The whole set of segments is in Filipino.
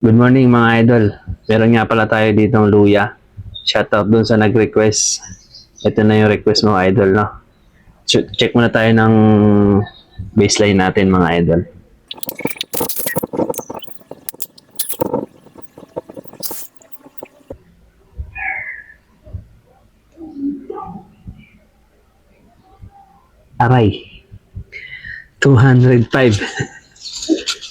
Good morning mga idol. Meron nga pala tayo ditong luya. Shoutout dun sa nag-request. Ito na yung request mo idol, no? Check muna tayo ng baseline natin mga idol. Aray. 205.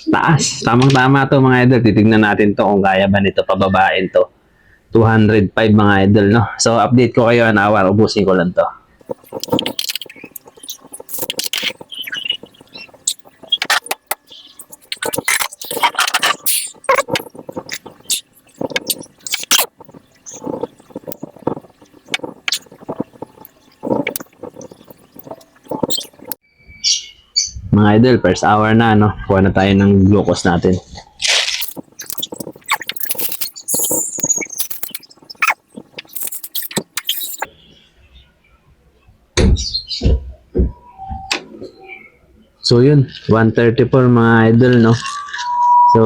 Taas. Tamang-tama to mga idol. Titignan natin to kung kaya ba nito pababain to. 205 mga idol, no? So, update ko kayo an hour. Ubusin ko lang to. Mga idol, first hour na, no? Kuha na tayo ng glucose natin. So yun, 134 mga idol, no? So,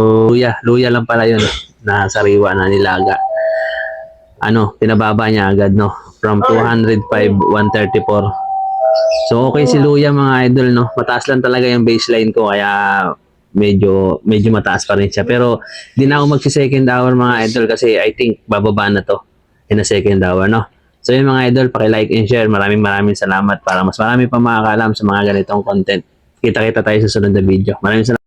luya lang pala yun, na sariwa na nilaga. Pinababa niya agad, no? From 205, 134. So, okay si luya mga idol, no? Mataas lang talaga yung baseline ko, kaya medyo mataas pa rin siya. Pero, di na ako magsi-second hour mga idol kasi I think bababa na to in a second hour, no? So, yun mga idol, paki-like and share. Maraming salamat para mas marami pa makakalam sa mga ganitong content. Kita-kita tayo sa sunod na video. Maraming salamat.